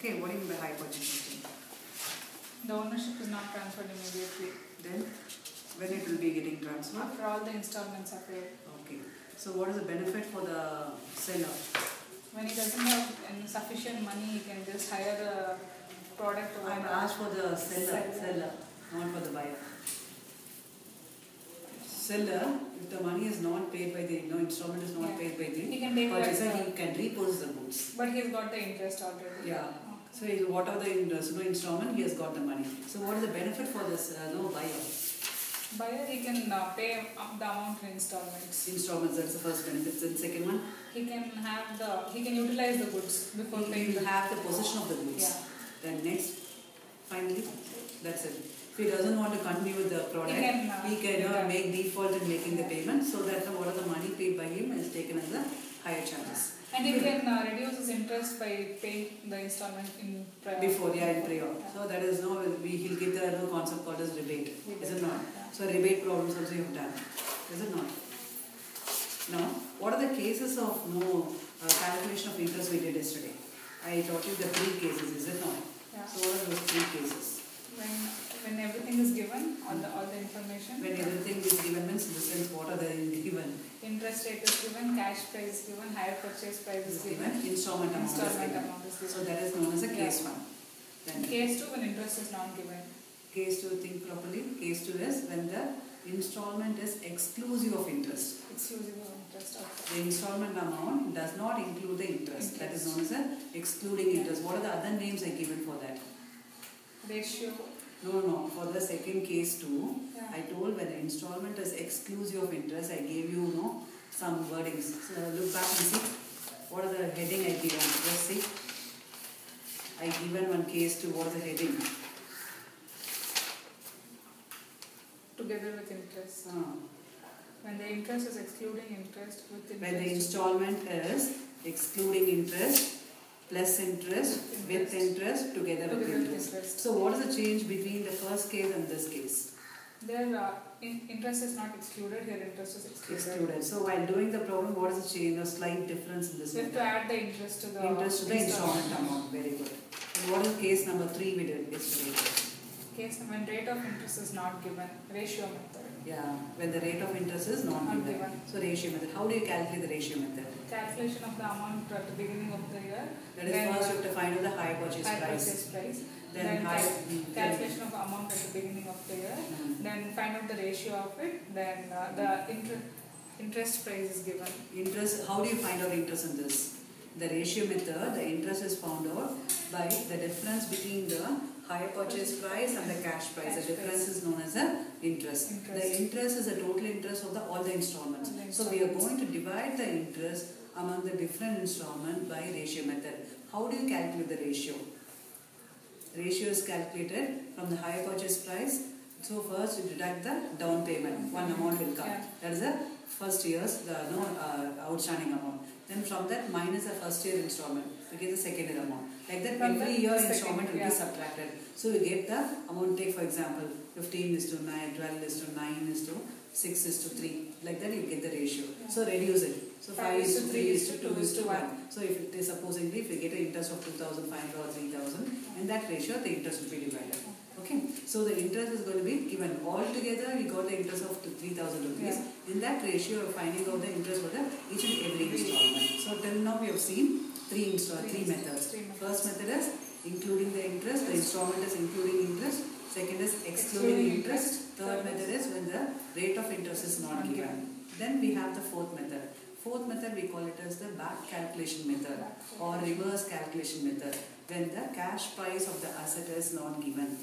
Okay, what do you mean by hire purchase system? The ownership is not transferred immediately. Then, when it will be getting transferred? After all the installments are paid. Okay. So what is the benefit for the seller? When he doesn't have sufficient money, he can just hire the product. I asked for the seller, not for the buyer. Seller, if the money is not paid by the installment is not paid by the purchaser, he can repossess the goods. But he has got the interest already. Yeah. So what are the installment? He has got the money. So what is the benefit for this buyer? Buyer, he can pay up the amount in installments. Installments, that's the first benefit. And second one? He can utilize the goods before paying. He will have the possession of the goods. Yeah. Then next, finally, that's it. If he doesn't want to continue with the product, he can make default in making the payment, so that what are the money paid by him is taken as the higher charges. And he can reduce his interest by paying the installment in prior. Before, in prior. Yeah. So that is he'll give the concept called as rebate. Is it not? Yeah. So rebate problems also you have done. Is it not? Now, what are the cases of calculation of interest we did yesterday? I taught you the 3 cases, is it not? Yeah. So what are those 3 cases? When everything is given, all the information. When everything is given means in the sense what are they given? Interest rate is given, cash price is given, higher purchase price is given, installment amount is given. So that is known as a case 1. Then case 2, when interest is not given. Case 2, think properly. Case 2 is when the installment is exclusive of interest. Exclusive of interest. Okay. The installment amount does not include the interest. That is known as a excluding interest. What are the other names I given for that? Ratio. No. For the second case too, I told when the installment is exclusive of interest, I gave you some wordings. So look back and see what are the heading I given. Just see. I given one case to what is the heading? Together with interest. When the interest is excluding interest with interest. When the installment is excluding interest, plus interest, with interest, together with interest. So what is the change between the first case and this case? There interest is not excluded, here interest is excluded. So while doing the problem, what is the change? A slight difference in this method. You have to add the interest to the installment amount. Very good. And what is case number 3 we did yesterday? Case when rate of interest is not given, ratio method. Yeah, when the rate of interest is not given. So ratio method. How do you calculate the ratio method? Calculation of the amount at the beginning of the year. That is first you have to find out the high purchase price. Then calculation of amount at the beginning of the year. Then find out the ratio of it. Then the interest price is given. Interest. How do you find out interest in this? The ratio method, the interest is found out by the difference between the higher purchase price and the cash price. The difference is known as the interest. The interest is the total interest of all the installments. So we are going to divide the interest among the different installments by ratio method. How do you calculate the ratio? Ratio is calculated from the higher purchase price. So first you deduct the down payment. One amount will come. That is the first year's outstanding amount. Then from that minus the first year installment, we get the second year amount. Like that every year installment will be subtracted. So you get the amount, take for example 15:9, 12:9:6:3. Like that you get the ratio. So reduce it. So 5:3:2:1. So if it is supposedly if you get an interest of 2,500 or 3,000, in that ratio the interest will be divided. Okay, so the interest is going to be given all together. We got the interest of 3,000 rupees. In that ratio, we are finding out the interest for each and every installment. So till now we have seen three methods. First method is including the interest. The installment is including interest. Second is excluding interest. Third method is when the rate of interest is not given. Then we have the fourth method. Fourth method we call it as the back calculation method or reverse calculation method. When the cash price of the asset is not given.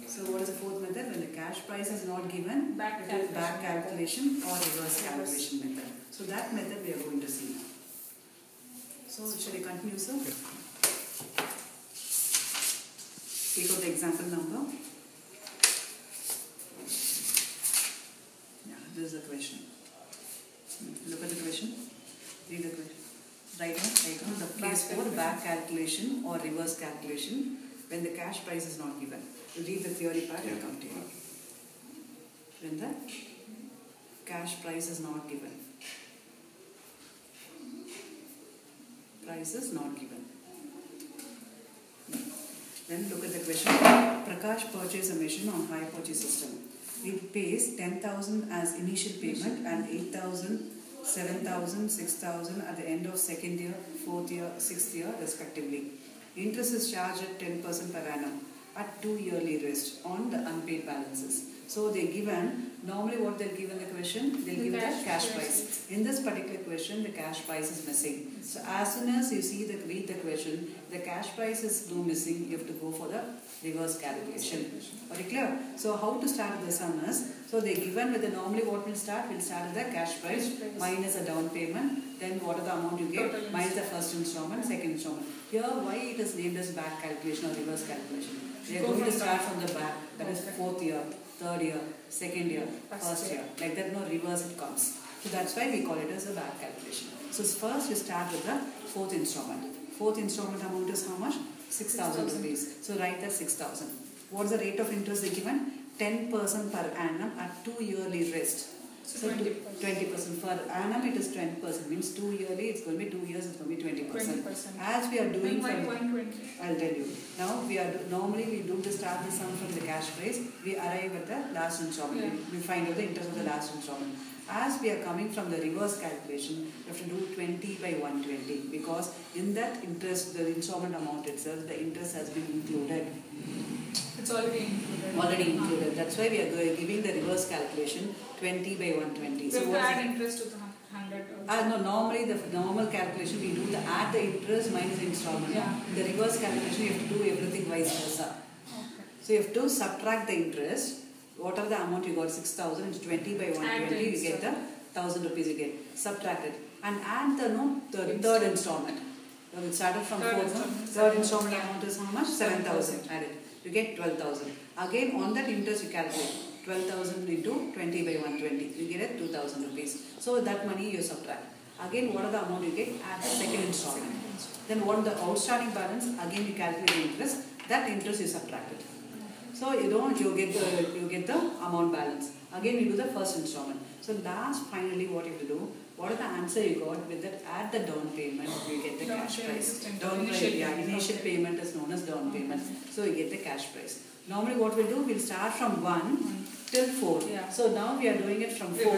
So what is the fourth method? When the cash price is not given, it is back calculation or reverse calculation method. So that method we are going to see now. So shall I continue, sir? Take out the example number. Yeah, this is the question. Look at the question. Read the question. Write down the case for back calculation or reverse calculation when the cash price is not given. You read the theory part and come to you. When the cash price is not given. Price is not given. Then look at the question. Prakash purchased a machine on hire purchase system. It pays 10,000 as initial payment and 8,000, 7,000, 6,000 at the end of second year, fourth year, sixth year respectively. Interest is charged at 10% per annum at 2 yearly rest on the unpaid balances. So they given, normally what they'll give in the question, they'll give the cash price. In this particular question, the cash price is missing. So as soon as you read the question, the cash price is missing, you have to go for the reverse calculation. Are you clear? So how to start the sum is, so they given with the normally what we'll start with the cash price minus a down payment, then what are the amount you get, minus the first installment, second installment. Here why it is named as back calculation or reverse calculation? They are going to start from the back, that is fourth year, third year, second year, first year. Like that, no reverse it comes. So that's why we call it as a back calculation. So first you start with the fourth installment. Fourth installment amount is how much? 6,000 rupees. So write that 6,000. What's the rate of interest they given? 10% per annum at 2 yearly rest. So 20%. Per annum it is 20%. Means 2 yearly, it's going to be 2 years, it's going to be 20%. As we are doing from, I'll tell you. Now normally we do the start the sum from the cash price. We arrive at the last installment. We find out the interest of the last installment. As we are coming from the reverse calculation, we have to do 20 by 120 because in that interest, the installment amount itself, the interest has been included. It's already included. Already included. That's why we are giving the reverse calculation 20 by 120. So we add interest to the 100. No, normally the normal calculation we do the add the interest minus the installment. Yeah. The reverse calculation you have to do everything vice versa. Okay. So you have to subtract the interest. Whatever the amount you got, 6,000, it's 20 by 120, you get the 1,000 rupees you get. Subtract it. And add the third installment. So we started from third installment amount is how much? 7,000. Add it. You get 12,000. Again, on that interest you calculate. 12,000 into 20 by 120. You get it 2,000 rupees. So that money you subtract. Again, what are the amount you get? Add the second installment. Then what the outstanding balance? Again, you calculate the interest. That interest you subtract it. So you get the amount balance. Again you do the first installment. So last finally what you have to do, what is the answer you got with that add the down payment, you get the cash price. Initial payment is known as down payment. So you get the cash price. Normally what we'll do, we'll start from 1 till 4. Yeah. So now we are doing it from 4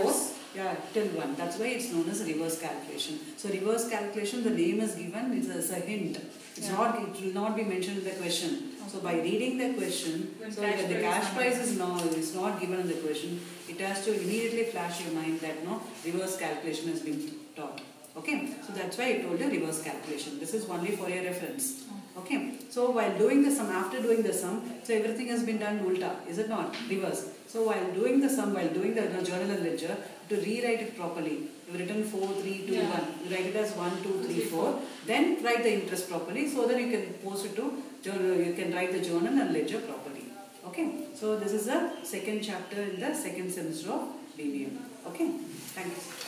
till 1. That's why it's known as reverse calculation. So reverse calculation, the name is given, it's as a hint. It will not be mentioned in the question. So by reading the question, so when the cash price is not given in the question, it has to immediately flash your mind that reverse calculation has been taught. Okay, so that's why I told you reverse calculation. This is only for your reference. Okay, so while doing the sum, after doing the sum, so everything has been done ulta, is it not? Reverse. So while doing the sum, while doing the journal and ledger, to rewrite it properly, you've written 4, 3, 2, 1. You write it as 1, 2, 3, 4. Then write the interest properly so that you can post it to journal. You can write the journal and ledger properly. Okay. So this is the second chapter in the second semester of BBM. Okay. Thank you.